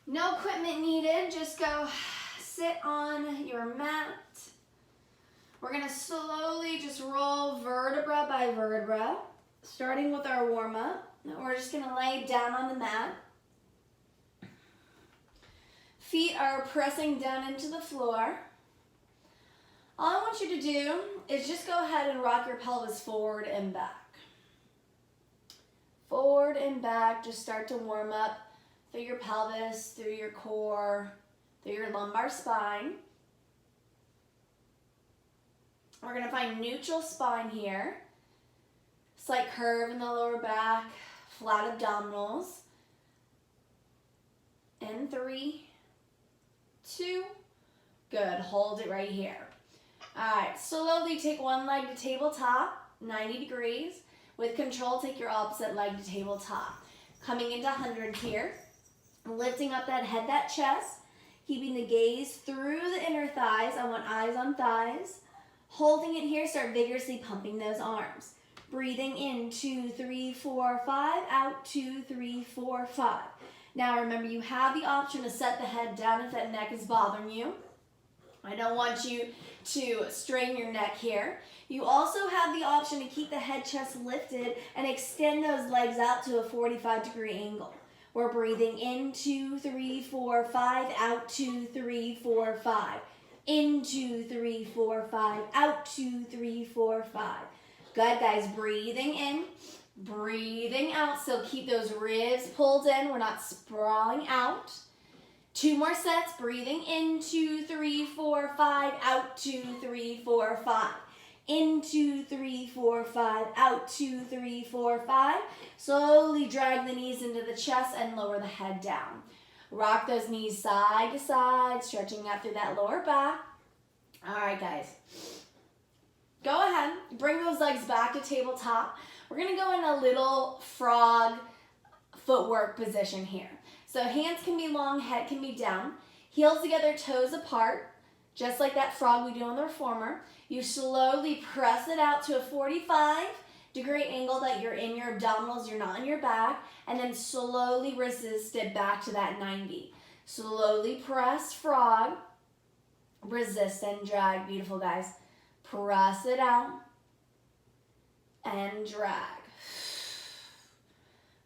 No equipment needed, just go sit on your mat. We're gonna slowly just roll vertebra by vertebra, starting with our warm-up. We're just gonna lay down on the mat. Feet are pressing down into the floor. All I want you to do is just go ahead and rock your pelvis forward and back. Forward and back, just start to warm up through your pelvis, through your core, through your lumbar spine. We're gonna find neutral spine here. Slight curve in the lower back, flat abdominals. In 3, 2, good, hold it right here. All right, slowly take one leg to tabletop, 90 degrees. With control, take your opposite leg to tabletop. Coming into 100 here, lifting up that head, that chest, keeping the gaze through the inner thighs. I want eyes on thighs. Holding it here, start vigorously pumping those arms. Breathing in, 2, 3, 4, 5, out, 2, 3, 4, 5. Now remember, you have the option to set the head down if that neck is bothering you. I don't want you to strain your neck here. You also have the option to keep the head chest lifted and extend those legs out to a 45-degree angle. We're breathing in, 2, 3, 4, 5, out, 2, 3, 4, 5. In, 2, 3, 4, 5, out, 2, 3, 4, 5. Good, guys, breathing in, breathing out. So keep those ribs pulled in. We're not sprawling out. 2 more sets, breathing in, 2, 3, 4, 5, out, 2, 3, 4, 5. In, 2, 3, 4, 5, out, 2, 3, 4, 5. Slowly drag the knees into the chest and lower the head down. Rock those knees side to side, stretching out through that lower back. All right, guys. Go ahead, bring those legs back to tabletop. We're gonna go in a little frog footwork position here. So hands can be long, head can be down. Heels together, toes apart, just like that frog we do on the reformer. You slowly press it out to a 45-degree angle that you're in your abdominals, you're not in your back, and then slowly resist it back to that 90. Slowly press frog, resist and drag. Beautiful, guys. Press it out and drag.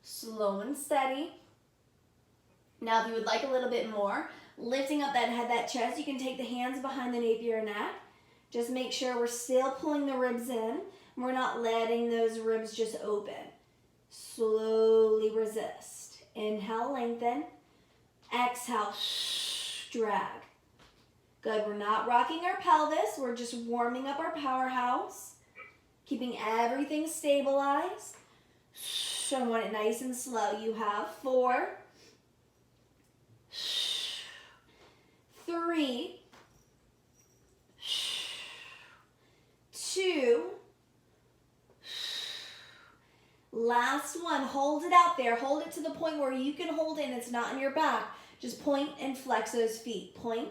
Slow and steady. Now, if you would like a little bit more, lifting up that head, that chest, you can take the hands behind the nape of your neck. Just make sure we're still pulling the ribs in. We're not letting those ribs just open. Slowly resist. Inhale, lengthen. Exhale, drag. Good, we're not rocking our pelvis. We're just warming up our powerhouse. Keeping everything stabilized. I want it nice and slow. You have 4, 3, 2, last one. Hold it out there. Hold it to the point where you can hold it and it's not in your back. Just point and flex those feet. Point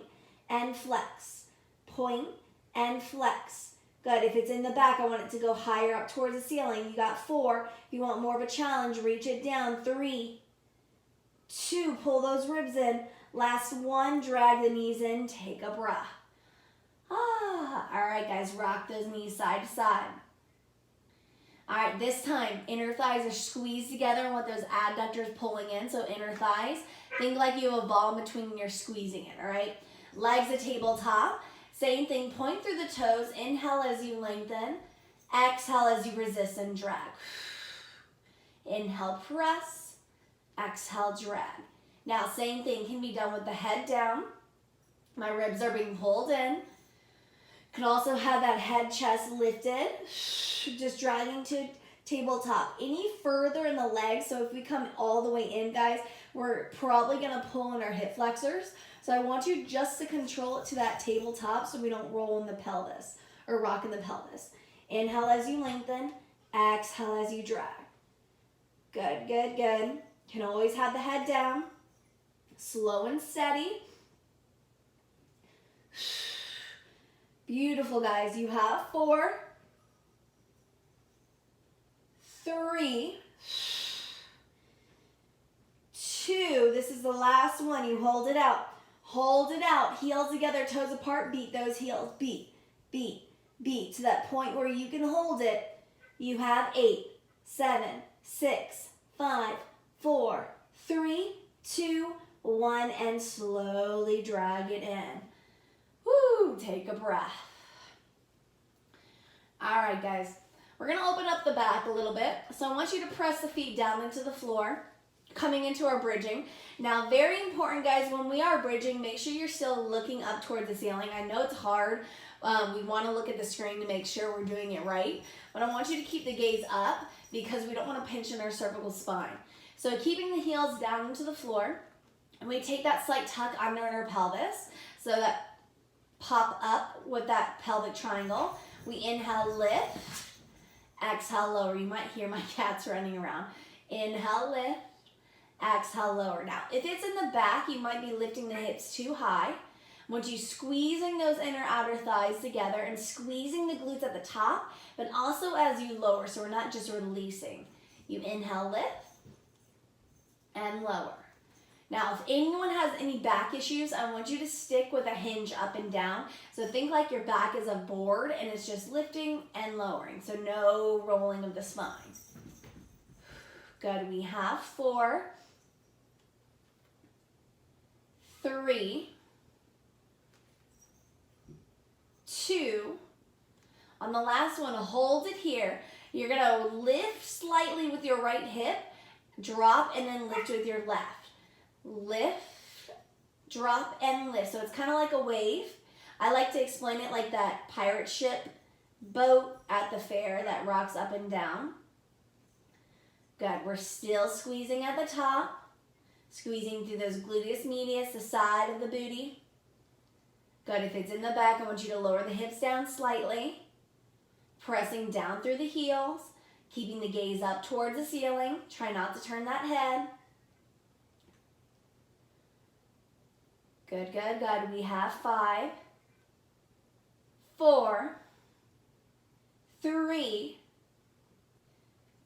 and flex. Point and flex. Good. If it's in the back, I want it to go higher up towards the ceiling. You got 4. If you want more of a challenge, reach it down. 3, 2, pull those ribs in. Last one, drag the knees in, take a breath. All right, guys, rock those knees side to side. All right, this time, inner thighs are squeezed together and with those adductors pulling in, so inner thighs. Think like you have a ball in between and you're squeezing it, all right? Legs at tabletop. Same thing, point through the toes. Inhale as you lengthen. Exhale as you resist and drag. Inhale, press. Exhale, drag. Now, same thing can be done with the head down. My ribs are being pulled in. Can also have that head chest lifted. Just dragging to tabletop. Any further in the legs, so if we come all the way in, guys, we're probably going to pull in our hip flexors. So I want you just to control it to that tabletop so we don't roll in the pelvis or rock in the pelvis. Inhale as you lengthen. Exhale as you drag. Good, good, good. Can always have the head down. Slow and steady. Beautiful, guys. You have 4, 3, 2. This is the last one. You hold it out. Hold it out. Heels together, toes apart. Beat those heels. Beat, beat, beat. To that point where you can hold it. You have 8, 7, 6, 5, 4, 3, 2, 1. And slowly drag it in. Woo! Take a breath. All right, guys. We're going to open up the back a little bit. So I want you to press the feet down into the floor, coming into our bridging. Now, very important, guys, when we are bridging, make sure you're still looking up toward the ceiling. I know it's hard. We want to look at the screen to make sure we're doing it right. But I want you to keep the gaze up because we don't want to pinch in our cervical spine. So keeping the heels down into the floor. And we take that slight tuck under our pelvis. So that pop up with that pelvic triangle. We inhale, lift. Exhale, lower. You might hear my cats running around. Inhale, lift. Exhale, lower. Now, if it's in the back, you might be lifting the hips too high. I want you squeezing those inner outer thighs together and squeezing the glutes at the top, but also as you lower, so we're not just releasing. You inhale, lift, and lower. Now, if anyone has any back issues, I want you to stick with a hinge up and down. So think like your back is a board and it's just lifting and lowering. So no rolling of the spine. Good. We have 4, 3, 2. On the last one, hold it here. You're going to lift slightly with your right hip, drop, and then lift with your left. Lift, drop, and lift. So it's kind of like a wave. I like to explain it like that pirate ship boat at the fair that rocks up and down. Good. We're still squeezing at the top. Squeezing through those gluteus medius, the side of the booty. Good. If it's in the back, I want you to lower the hips down slightly. Pressing down through the heels. Keeping the gaze up towards the ceiling. Try not to turn that head. Good, good, good. We have 5, 4, 3,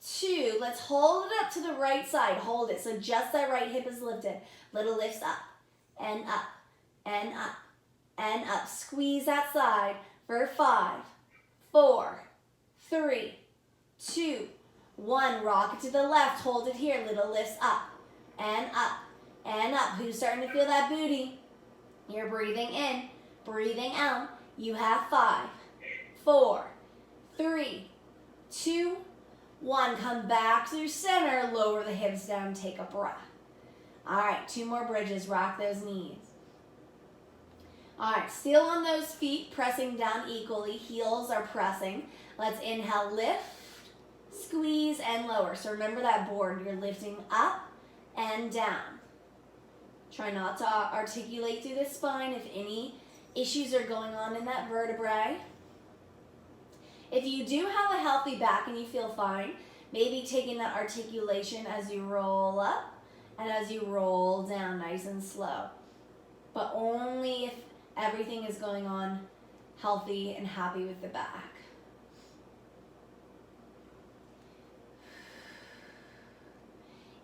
2. Let's hold it up to the right side. Hold it. So just that right hip is lifted. Little lifts up and up and up and up. Squeeze that side for 5, 4, 3, 2, 1. Rock it to the left. Hold it here. Little lifts up and up and up. Who's starting to feel that booty? You're breathing in, breathing out. You have 5, 4, 3, 2, 1. Come back to your center. Lower the hips down. Take a breath. All right, 2 more bridges. Rock those knees. All right, still on those feet, pressing down equally. Heels are pressing. Let's inhale, lift, squeeze, and lower. So remember that board. You're lifting up and down. Try not to articulate through the spine if any issues are going on in that vertebrae. If you do have a healthy back and you feel fine, maybe taking that articulation as you roll up and as you roll down nice and slow. But only if everything is going on healthy and happy with the back.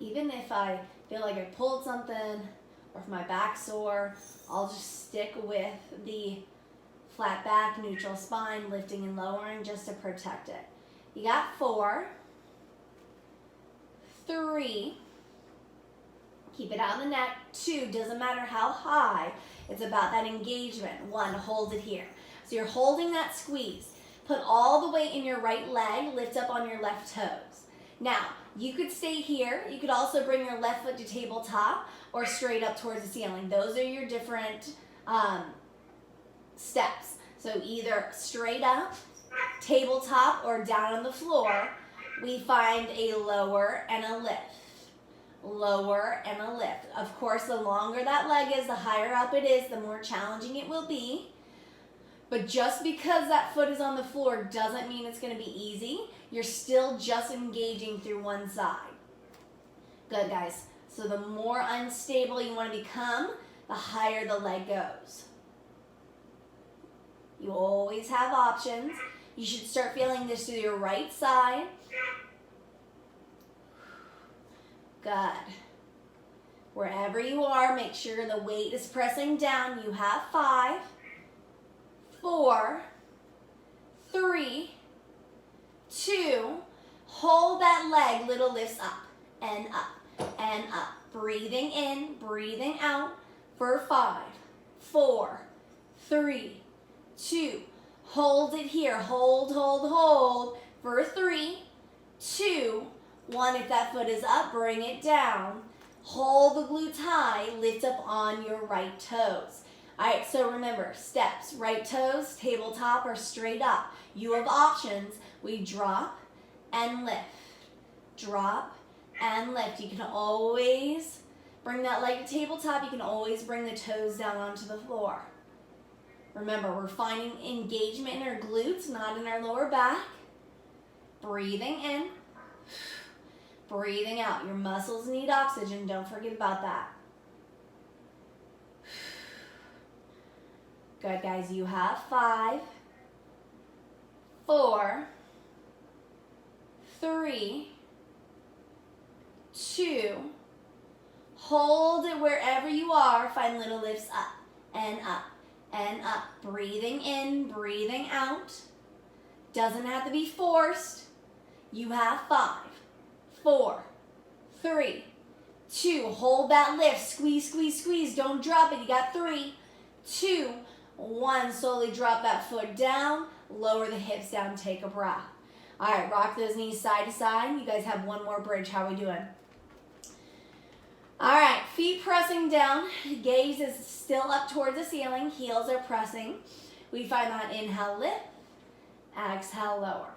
Even if I feel like I pulled something, or if my back's sore, I'll just stick with the flat back, neutral spine, lifting and lowering just to protect it. You got 4, 3, keep it out of the neck. 2, doesn't matter how high, it's about that engagement. 1, hold it here. So you're holding that squeeze. Put all the weight in your right leg, lift up on your left toes. Now, you could stay here. You could also bring your left foot to tabletop or straight up towards the ceiling. Those are your different steps. So either straight up, tabletop, or down on the floor, we find a lower and a lift. Lower and a lift. Of course, the longer that leg is, the higher up it is, the more challenging it will be. But just because that foot is on the floor doesn't mean it's going to be easy. You're still just engaging through one side. Good, guys. So the more unstable you want to become, the higher the leg goes. You always have options. You should start feeling this through your right side. Good. Wherever you are, make sure the weight is pressing down. You have 5, 4, 3, 2. Hold that leg, little lifts up and up and up. Breathing in, breathing out for 5, 4, 3, 2. Hold it here. Hold, hold, hold for 3, 2, 1. If that foot is up, bring it down. Hold the glutes high. Lift up on your right toes. All right, so remember, steps. Right toes, tabletop, or straight up. You have options. We drop and lift. Drop and lift. You can always bring that leg to tabletop. You can always bring the toes down onto the floor. Remember, we're finding engagement in our glutes, not in our lower back. Breathing in, breathing out. Your muscles need oxygen. Don't forget about that. Good, guys. You have 5, 4, 3, 2. Hold it wherever you are. Find little lifts up and up and up. Breathing in, breathing out. Doesn't have to be forced. You have 5, 4, 3, 2. Hold that lift. Squeeze, squeeze, squeeze. Don't drop it. You got 3, 2, 1. Slowly drop that foot down. Lower the hips down. Take a breath. All right, rock those knees side to side. You guys have one more bridge. How are we doing? All right, feet pressing down. Gaze is still up towards the ceiling. Heels are pressing. We find that inhale, lift. Exhale, lower.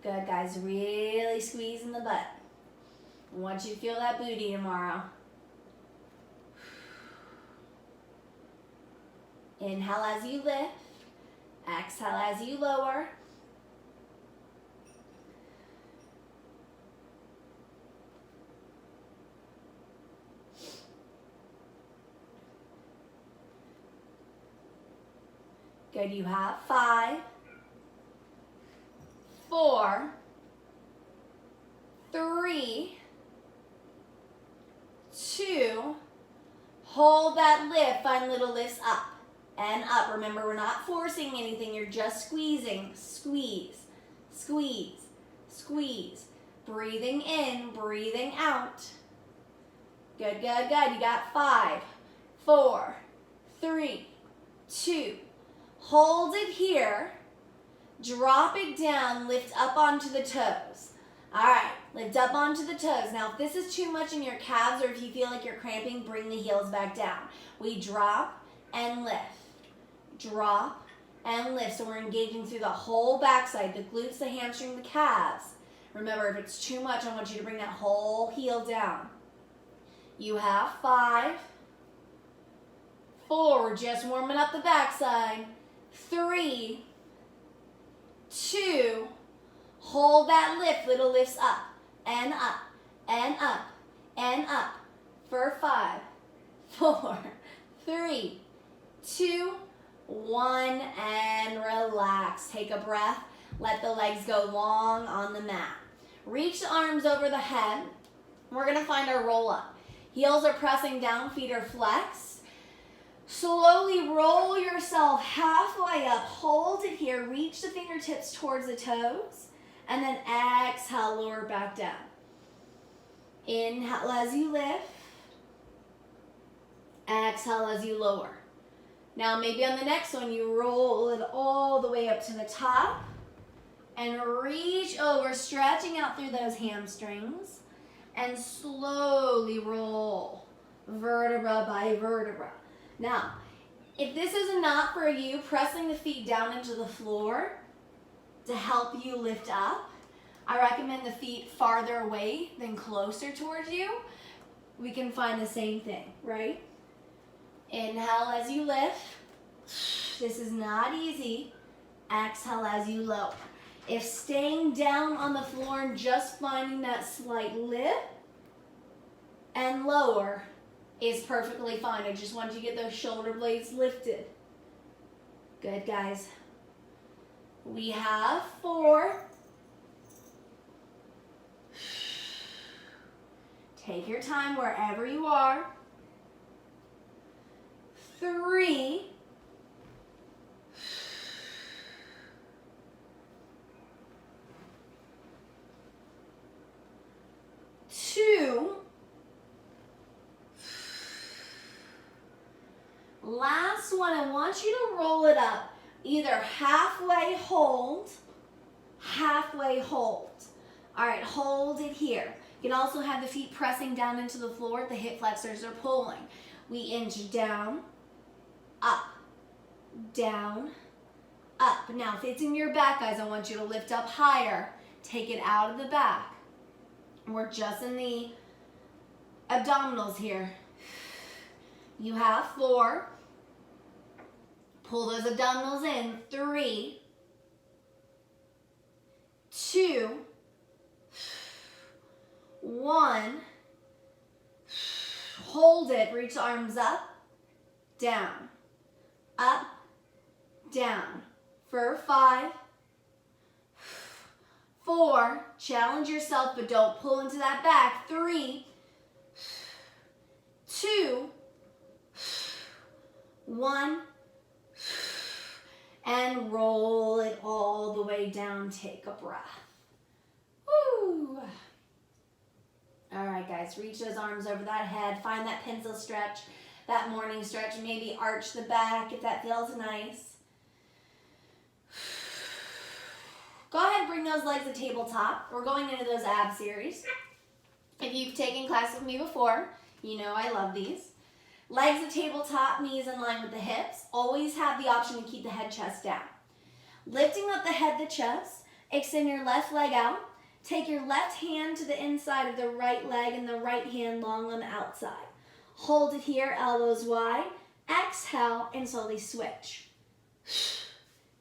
Good, guys. Really squeezing the butt. I want you to feel that booty tomorrow. Inhale as you lift. Exhale as you lower. Good, you have 5, 4, 3, 2. Hold that lift. Find little lifts up and up. Remember, we're not forcing anything. You're just squeezing. Squeeze, squeeze, squeeze. Breathing in, breathing out. Good, good, good. You got 5, 4, 3, 2. Hold it here. Drop it down. Lift up onto the toes. All right, lift up onto the toes. Now, if this is too much in your calves or if you feel like you're cramping, bring the heels back down. We drop and lift. Drop and lift. So we're engaging through the whole backside, the glutes, the hamstring, the calves. Remember, if it's too much, I want you to bring that whole heel down. You have 5, 4, we're just warming up the backside. 3, 2, hold that lift, little lifts up and up and up and up for 5, 4, 3, 2, 1, and relax. Take a breath. Let the legs go long on the mat. Reach the arms over the head. We're going to find our roll up. Heels are pressing down, feet are flexed. Slowly roll yourself halfway up. Hold it here. Reach the fingertips towards the toes. And then exhale, lower back down. Inhale as you lift. Exhale as you lower. Now maybe on the next one, you roll it all the way up to the top. And reach over, stretching out through those hamstrings. And slowly roll, vertebra by vertebra. Now, if this is not for you, pressing the feet down into the floor to help you lift up, I recommend the feet farther away than closer towards you. We can find the same thing, right? Inhale as you lift. This is not easy. Exhale as you lower. If staying down on the floor and just finding that slight lift and lower is perfectly fine. I just want you to get those shoulder blades lifted. Good, guys. We have 4, Take your time wherever you are. 3, 2, last one, I want you to roll it up. Either halfway hold, halfway hold. All right, hold it here. You can also have the feet pressing down into the floor. The hip flexors are pulling. We inch down, up, down, up. Now, if it's in your back, guys, I want you to lift up higher. Take it out of the back. We're just in the abdominals here. You have 4. Pull those abdominals in. 3, 2, 1. Hold it. Reach the arms up, down, up, down. For 5, 4. Challenge yourself, but don't pull into that back. 3, 2, 1. And roll it all the way down. Take a breath. Woo. All right, guys, reach those arms over that head. Find that pencil stretch, that morning stretch. Maybe arch the back if that feels nice. Go ahead and bring those legs to tabletop. We're going into those ab series. If you've taken class with me before, you know I love these. Legs to tabletop, knees in line with the hips. Always have the option to keep the head, chest down. Lifting up the head, the chest. Extend your left leg out. Take your left hand to the inside of the right leg and the right hand long on the outside. Hold it here, elbows wide. Exhale and slowly switch.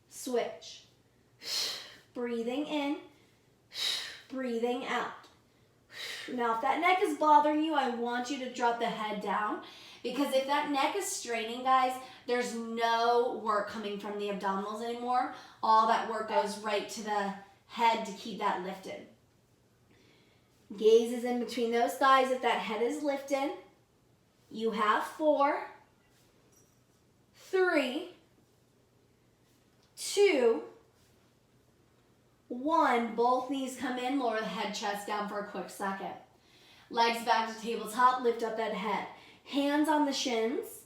Switch. Breathing in. Breathing out. Now, if that neck is bothering you, I want you to drop the head down. Because if that neck is straining, guys, there's no work coming from the abdominals anymore. All that work goes right to the head to keep that lifted. Gaze is in between those thighs if that head is lifted. You have 4, 3, 2, 1. Both knees come in. Lower the head, chest down for a quick second. Legs back to tabletop. Lift up that head. Hands on the shins.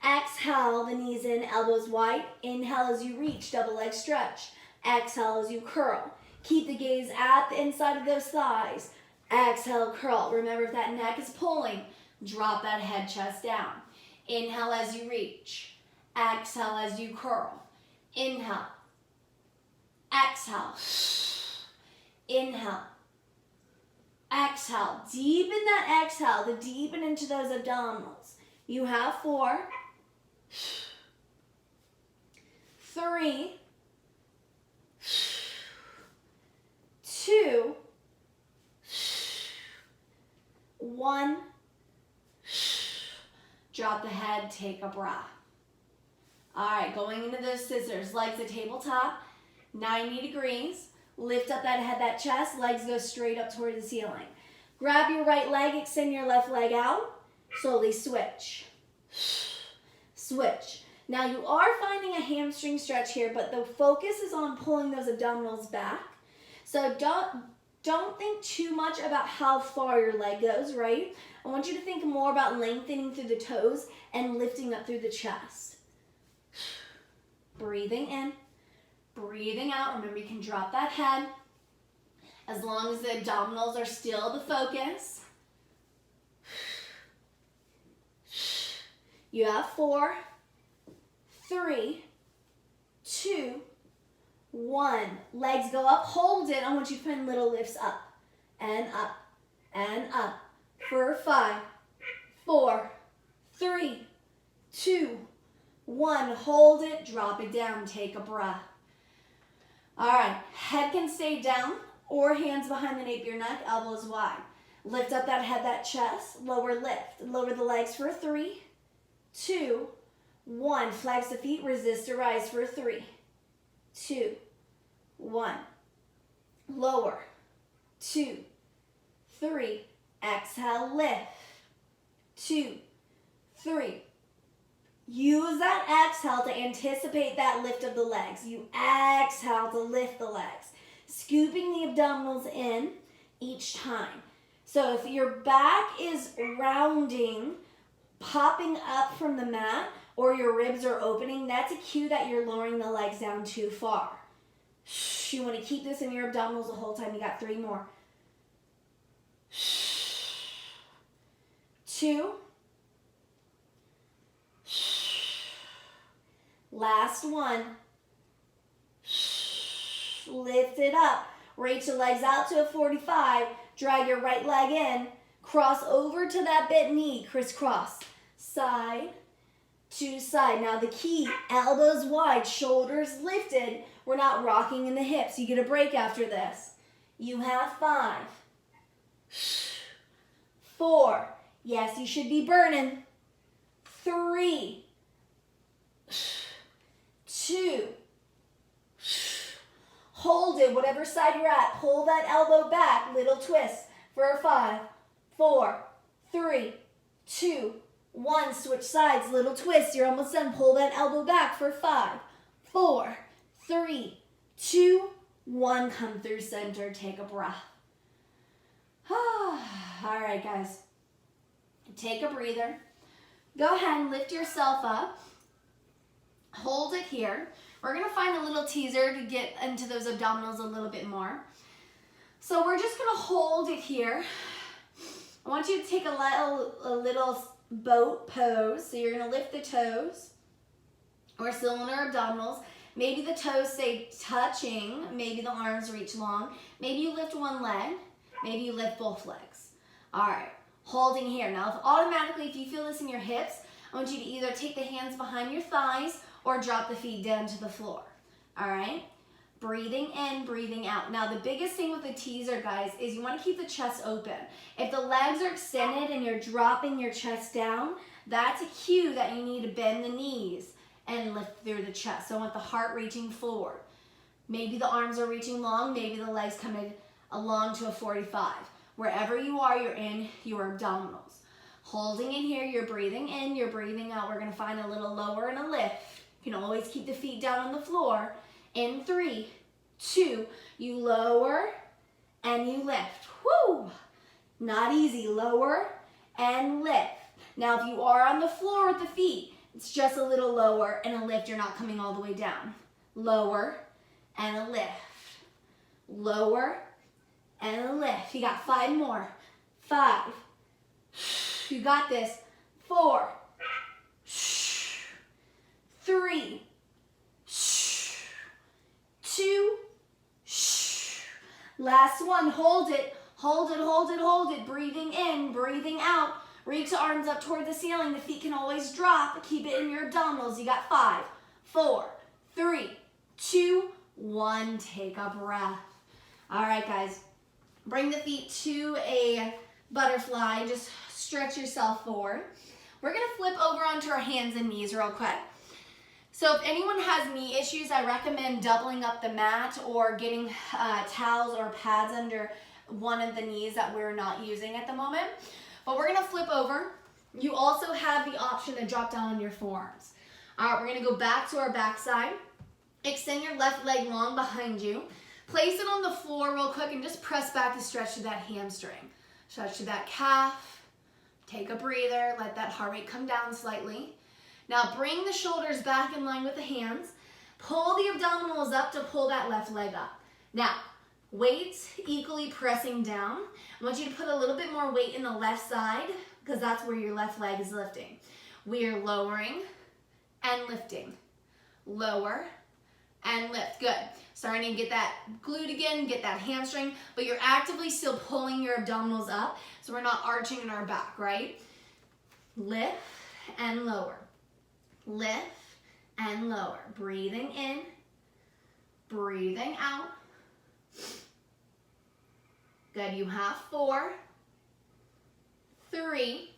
Exhale, the knees in, elbows wide. Inhale as you reach, double leg stretch. Exhale as you curl. Keep the gaze at the inside of those thighs. Exhale, curl. Remember, if that neck is pulling, drop that head, chest down. Inhale as you reach. Exhale as you curl. Inhale. Exhale. Inhale. Exhale. Deepen that exhale to deepen into those abdominals. You have 4, 3, 2, 1. Drop the head, take a breath. All right, going into those scissors. Legs at tabletop, 90 degrees. Lift up that head, that chest. Legs go straight up toward the ceiling. Grab your right leg, extend your left leg out. Slowly switch. Switch. Now you are finding a hamstring stretch here, but the focus is on pulling those abdominals back. So don't think too much about how far your leg goes, right? I want you to think more about lengthening through the toes and lifting up through the chest. Breathing in. Breathing out. Remember, you can drop that head as long as the abdominals are still the focus. You have 4, 3, 2, 1. Legs go up. Hold it. I want you to find little lifts up and up and up. For 5, 4, 3, 2, 1. Hold it. Drop it down. Take a breath. All right, head can stay down or hands behind the nape of your neck, elbows wide. Lift up that head, that chest, lower lift. Lower the legs for 3, 2, 1. Flex the feet, resist to rise for 3, 2, 1. Lower, 2, 3. Exhale, lift. 2, 3. Use that exhale to anticipate that lift of the legs. You exhale to lift the legs. Scooping the abdominals in each time. So if your back is rounding, popping up from the mat, or your ribs are opening, that's a cue that you're lowering the legs down too far. You want to keep this in your abdominals the whole time. You got 3 more. 2. Last one. Lift it up. Reach the legs out to a 45. Drag your right leg in. Cross over to that bent knee. Crisscross. Side to side. Now the key, elbows wide, shoulders lifted. We're not rocking in the hips. You get a break after this. You have 5. 4. Yes, you should be burning. 3. 2. Hold it, whatever side you're at. Pull that elbow back, little twist for 5, 4, 3, 2, 1. Switch sides, little twist. You're almost done. Pull that elbow back for 5, 4, 3, 2, 1. Come through center. Take a breath. All right, guys. Take a breather. Go ahead and lift yourself up. Hold it here. We're going to find a little teaser to get into those abdominals a little bit more. So we're just going to hold it here. I want you to take a little boat pose. So you're going to lift the toes. We're still in our abdominals. Maybe the toes stay touching. Maybe the arms reach long. Maybe you lift one leg. Maybe you lift both legs. All right. Holding here. Now, automatically, if you feel this in your hips, I want you to either take the hands behind your thighs or drop the feet down to the floor. All right? Breathing in, breathing out. Now, the biggest thing with the teaser, guys, is you want to keep the chest open. If the legs are extended and you're dropping your chest down, that's a cue that you need to bend the knees and lift through the chest. So I want the heart reaching forward. Maybe the arms are reaching long. Maybe the legs coming along to a 45. Wherever you are, you're in your abdominals. Holding in here, you're breathing in, you're breathing out. We're going to find a little lower and a lift. You can always keep the feet down on the floor. In 3, 2, you lower and you lift. Woo! Not easy. Lower and lift. Now, if you are on the floor with the feet, it's just a little lower and a lift. You're not coming all the way down. Lower and a lift. Lower and a lift. You got 5 more. 5. You got this. 4. 3. 2. Last one. Hold it. Hold it, hold it, hold it. Breathing in, breathing out. Reach the arms up toward the ceiling. The feet can always drop. Keep it in your abdominals. You got 5, 4, 3, 2, 1. Take a breath. All right, guys. Bring the feet to a butterfly. Just stretch yourself forward. We're going to flip over onto our hands and knees real quick. So if anyone has knee issues, I recommend doubling up the mat or getting towels or pads under one of the knees that we're not using at the moment. But we're going to flip over. You also have the option to drop down on your forearms. All right, we're going to go back to our backside. Extend your left leg long behind you. Place it on the floor real quick and just press back to stretch to that hamstring. Stretch to that calf. Take a breather. Let that heart rate come down slightly. Now bring the shoulders back in line with the hands. Pull the abdominals up to pull that left leg up. Now, weights equally pressing down. I want you to put a little bit more weight in the left side because that's where your left leg is lifting. We are lowering and lifting. Lower and lift. Good. Starting to get that glute again, get that hamstring, but you're actively still pulling your abdominals up so we're not arching in our back, right? Lift and lower. Lift and lower. Breathing in, breathing out. Good. You have 4, 3,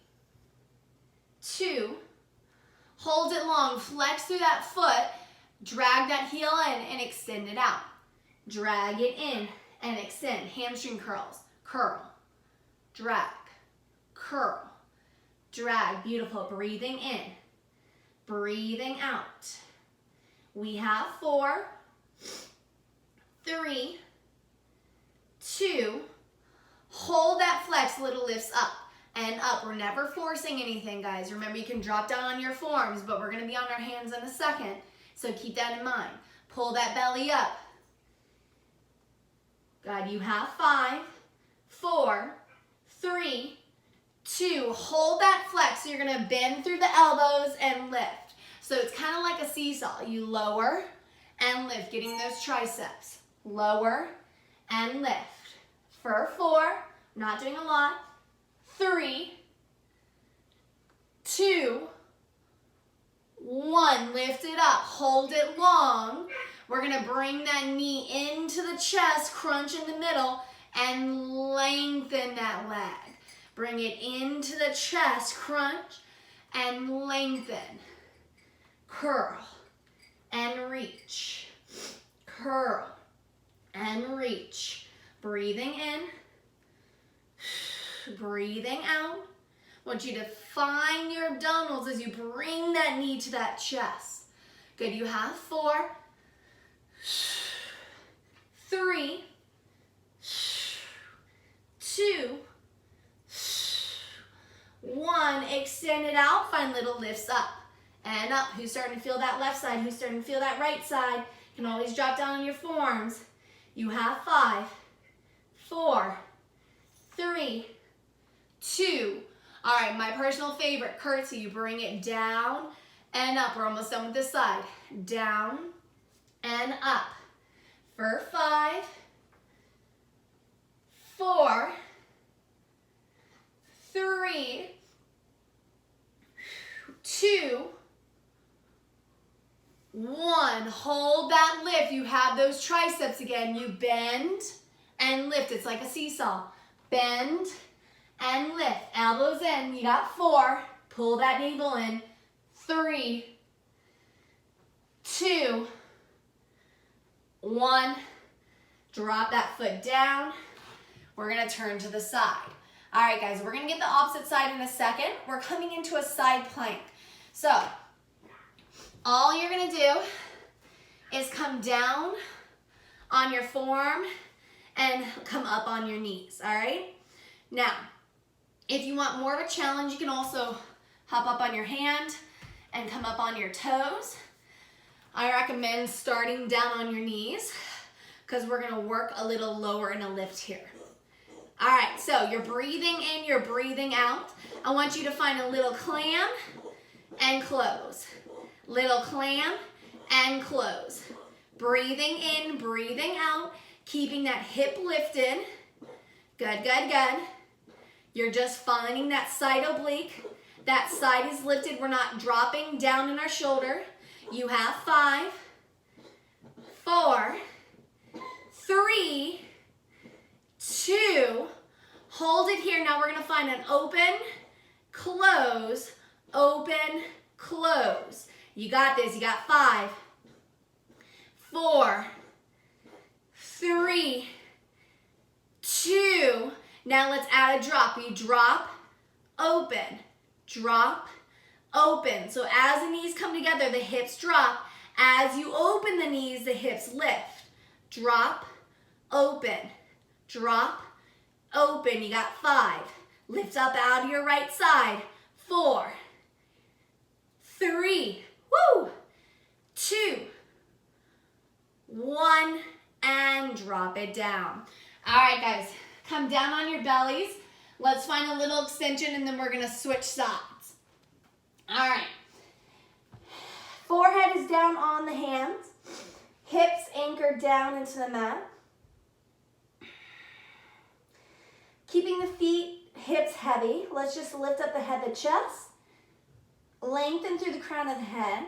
2. Hold it long. Flex through that foot. Drag that heel in and extend it out. Drag it in and extend. Hamstring curls. Curl. Drag. curl, drag, beautiful, breathing in, breathing out. We have 4, 3, 2, hold that flex, little lifts up and up. We're never forcing anything, guys. Remember, you can drop down on your forms, but we're gonna be on our hands in a second, so keep that in mind. Pull that belly up. Good, you have 5, 4, 3, 2, hold that flex. So you're gonna bend through the elbows and lift. So it's kind of like a seesaw. You lower and lift, getting those triceps. Lower and lift. For 4, not doing a lot. 3, 2, 1, lift it up, hold it long. We're gonna bring that knee into the chest, crunch in the middle, and lengthen that leg. Bring it into the chest, crunch, and lengthen. Curl, and reach. Curl, and reach. Breathing in, breathing out. I want you to find your abdominals as you bring that knee to that chest. Good, you have 4, 3, 2, 1. Extend it out, find little lifts up and up. Who's starting to feel that left side? Who's starting to feel that right side? You can always drop down on your forearms. You have 5, 4, 3, 2. All right, my personal favorite, curtsy. You bring it down and up. We're almost done with this side. Down and up. For 5, 4, 3, 2, 1. Hold that lift. You have those triceps again. You bend and lift. It's like a seesaw. Bend and lift. Elbows in. You got 4. Pull that navel in. 3, 2, 1. Drop that foot down. We're going to turn to the side. All right, guys, we're going to get the opposite side in a second. We're coming into a side plank. So all you're going to do is come down on your forearm and come up on your knees, all right? Now, if you want more of a challenge, you can also hop up on your hand and come up on your toes. I recommend starting down on your knees because we're going to work a little lower in a lift here. All right, so you're breathing in, you're breathing out. I want you to find a little clam and close. Little clam and close. Breathing in, breathing out, keeping that hip lifted. Good, good, good. You're just finding that side oblique. That side is lifted. We're not dropping down in our shoulder. You have 5, 4, 3, 2. Hold it here. Now we're going to find an open, close, open, close. You got this. You got 5, 4, 3, 2. Now let's add a drop. You drop, open, drop, open. So as the knees come together, the hips drop. As you open the knees, the hips lift. Drop, open, drop, open. You got 5. Lift up out of your right side. 4, 3, 2, 1, and drop it down. All right, guys, come down on your bellies. Let's find a little extension, and then we're going to switch sides. All right. Forehead is down on the hands. Hips anchored down into the mat. Keeping the feet, hips heavy. Let's just lift up the head, the chest. Lengthen through the crown of the head.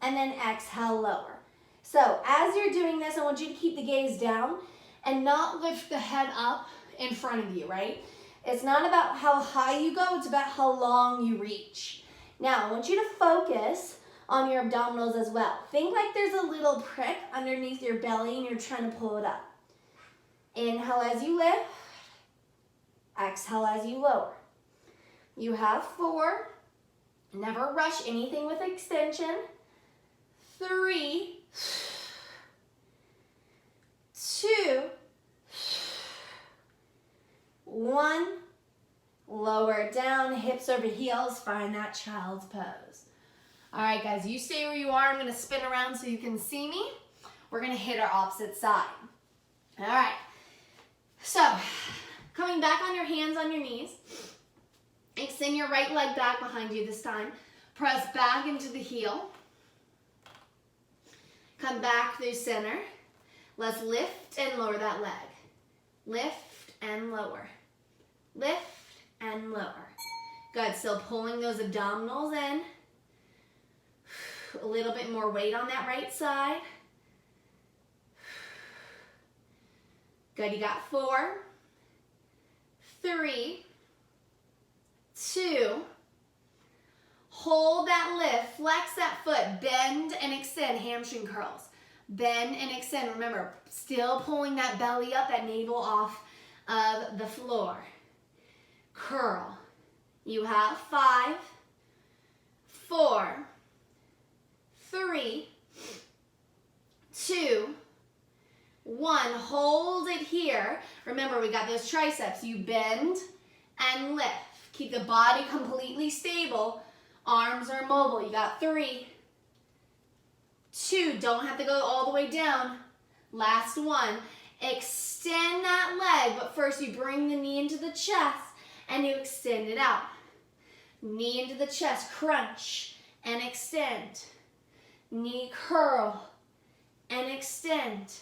And then exhale, lower. So as you're doing this, I want you to keep the gaze down and not lift the head up in front of you, right? It's not about how high you go, it's about how long you reach. Now, I want you to focus on your abdominals as well. Think like there's a little prick underneath your belly and you're trying to pull it up. Inhale as you lift. Exhale as you lower. You have 4. Never rush anything with extension. 3, 2, 1. Lower down, hips over heels. Find that child's pose. All right, guys, you stay where you are. I'm going to spin around so you can see me. We're going to hit our opposite side. All right. So, coming back on your hands on your knees. Extend your right leg back behind you this time. Press back into the heel. Come back through center. Let's lift and lower that leg. Lift and lower. Lift and lower. Good, still pulling those abdominals in. A little bit more weight on that right side. Good, you got 4, 3, 2. Hold that lift, flex that foot, bend and extend, hamstring curls. Bend and extend, remember, still pulling that belly up, that navel off of the floor. Curl. You have 5, 4, 3, 2, 1. Hold it here. Remember, we got those triceps. You bend and lift. Keep the body completely stable. Arms are mobile. You got 3, 2. Don't have to go all the way down. Last 1. Extend that leg, but first you bring the knee into the chest and you extend it out. Knee into the chest, crunch and extend. Knee curl and extend.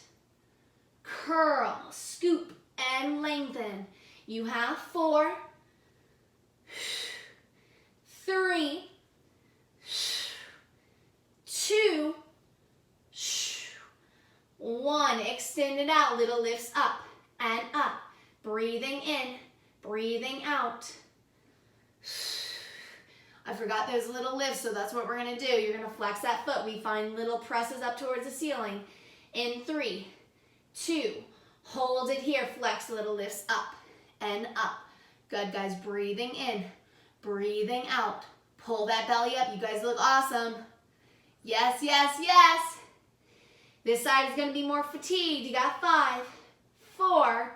Curl, scoop and lengthen. You have 4, 3, 2, 1. Extend it out, little lifts up and up. Breathing in, breathing out. I forgot those little lifts, so that's what we're gonna do. You're gonna flex that foot. We find little presses up towards the ceiling. In 3, 2, hold it here, flex little lifts up and up. Good, guys, breathing in, breathing out. Pull that belly up. You guys look awesome. Yes, yes, yes. This side is gonna be more fatigued. You got 5, 4,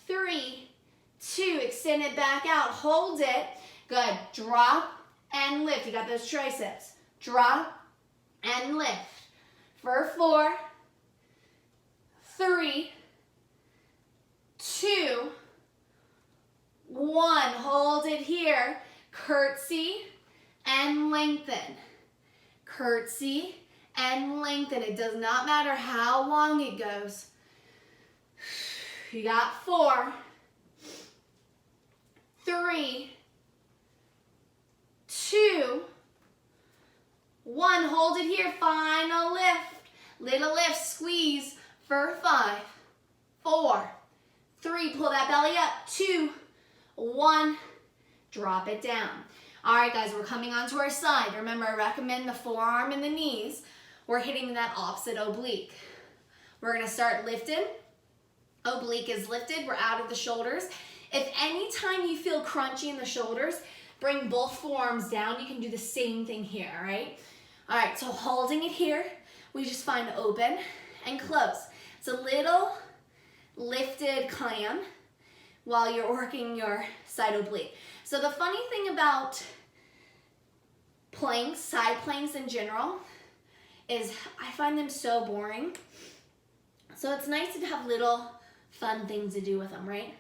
3, 2, extend it back out, hold it. Good, drop and lift. You got those triceps. Drop and lift. For 4, 3, 2, 1. Hold it here. Curtsy and lengthen. Curtsy and lengthen. It does not matter how long it goes. You got 4, 3, 2, 1. Hold it here. Final lift. Little lift. Squeeze for 5, 4, 3. Pull that belly up. 2, 1. Drop it down. All right, guys, we're coming onto our side. Remember, I recommend the forearm and the knees. We're hitting that opposite oblique. We're going to start lifting. Oblique is lifted. We're out of the shoulders. If any time you feel crunchy in the shoulders, bring both forearms down. You can do the same thing here, all right? All right, so holding it here, we just find open and close. It's a little lifted clam while you're working your side oblique. So the funny thing about planks, side planks in general, is I find them so boring. So it's nice to have little fun things to do with them, right?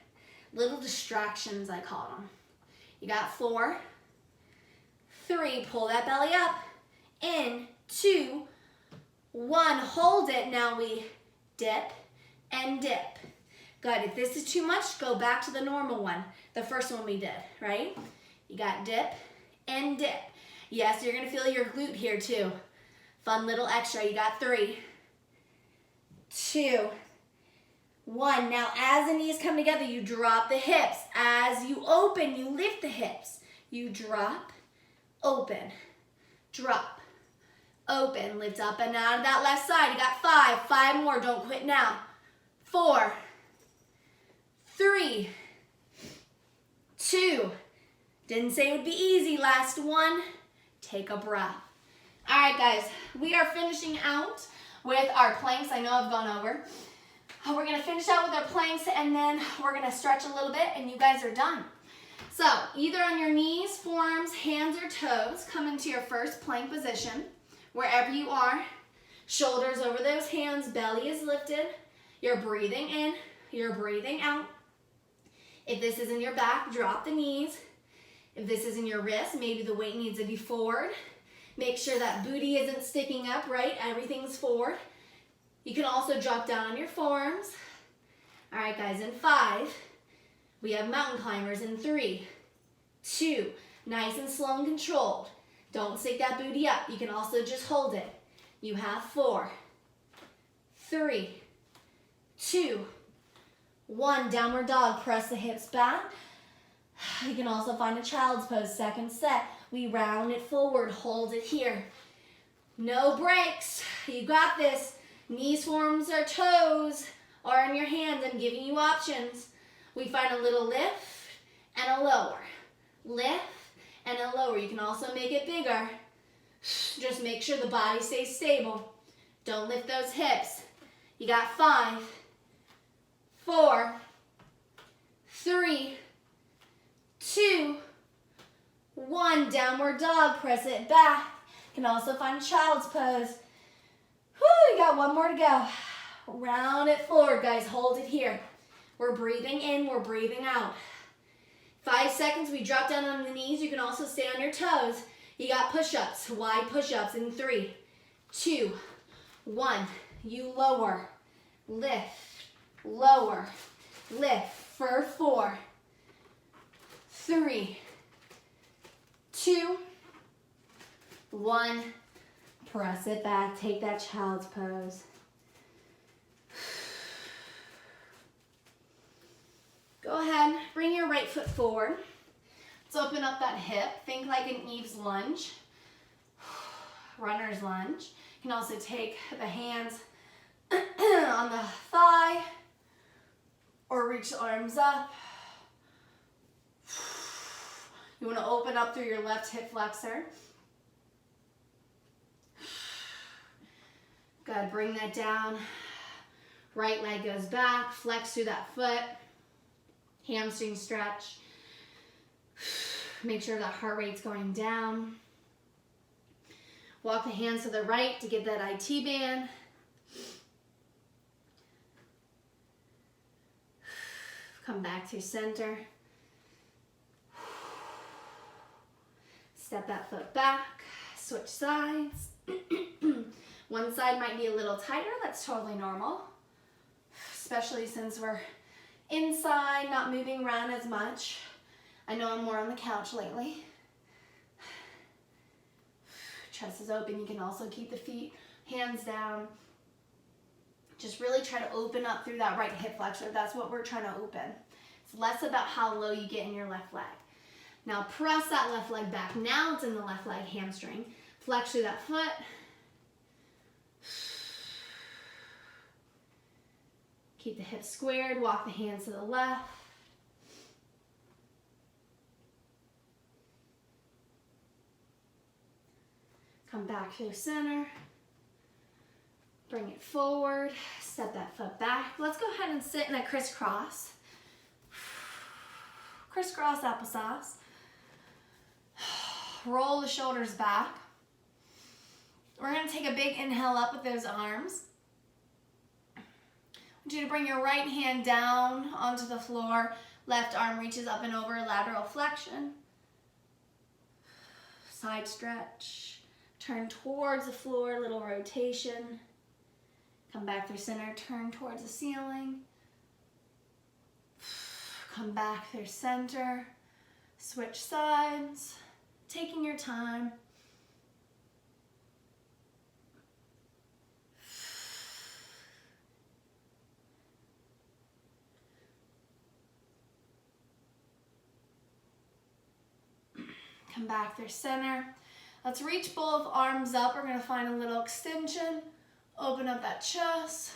Little distractions, I call them. You got 4, 3, pull that belly up, in, 2, 1, hold it. Now we dip and dip. Good, if this is too much, go back to the normal one, the first one we did, right? You got dip and dip. Yes, you're gonna feel your glute here too. Fun little extra. You got 3, 2, 1. Now as the knees come together, you drop the hips. As you open, you lift the hips. You drop, open, drop, open. Lift up and out of that left side. You got 5, 5 more. Don't quit now. 4, 3, 2, Didn't say it would be easy. Last one. Take a breath. All right, guys, we are finishing out with our planks. I know I've gone over. We're gonna finish out with our planks and then we're gonna stretch a little bit and you guys are done. So either on your knees, forearms, hands, or toes, come into your first plank position. Wherever you are, shoulders over those hands, belly is lifted. You're breathing in, you're breathing out. If this is in your back, drop the knees. If this is in your wrist, maybe the weight needs to be forward. Make sure that booty isn't sticking up, right? Everything's forward. You can also drop down on your forearms. All right, guys, in 5, we have mountain climbers in 3, 2, nice and slow and controlled. Don't stick that booty up. You can also just hold it. You have 4, 3, 2, 1. Downward dog, press the hips back. You can also find a child's pose, second set. We round it forward, hold it here. No breaks, you got this. Knees, forearms, or toes are in your hands. I'm giving you options. We find a little lift and a lower. Lift and a lower. You can also make it bigger. Just make sure the body stays stable. Don't lift those hips. You got 5, 4, 3, 2, 1. Downward dog, press it back. You can also find child's pose. Whew, you got 1 more to go. Round it forward, guys. Hold it here. We're breathing in, we're breathing out. 5 seconds, we drop down on the knees. You can also stay on your toes. You got push-ups, wide push-ups in 3, 2, 1. You lower, lift, lower, lift for 4, 3, 2, 1. Press it back, take that child's pose. Go ahead, bring your right foot forward. Let's open up that hip. Think like an Eve's lunge, runner's lunge. You can also take the hands on the thigh or reach the arms up. You want to open up through your left hip flexor. Gotta bring that down. Right leg goes back, flex through that foot. Hamstring stretch. Make sure that heart rate's going down. Walk the hands to the right to get that IT band. Come back to center. Step that foot back, switch sides. One side might be a little tighter, that's totally normal, especially since we're inside, not moving around as much. I know I'm more on the couch lately. Chest is open, you can also keep the feet, hands down. Just really try to open up through that right hip flexor, that's what we're trying to open. It's less about how low you get in your left leg. Now press that left leg back. Now it's in the left leg hamstring. Flex through that foot. Keep the hips squared. Walk the hands to the left. Come back to the center. Bring it forward. Step that foot back. Let's go ahead and sit in a crisscross. Crisscross applesauce. Roll the shoulders back. We're going to take a big inhale up with those arms. I want you to bring your right hand down onto the floor. Left arm reaches up and over, lateral flexion. Side stretch. Turn towards the floor, little rotation. Come back through center, turn towards the ceiling. Come back through center. Switch sides. Taking your time. Come back through center. Let's reach both arms up. We're going to find a little extension. Open up that chest.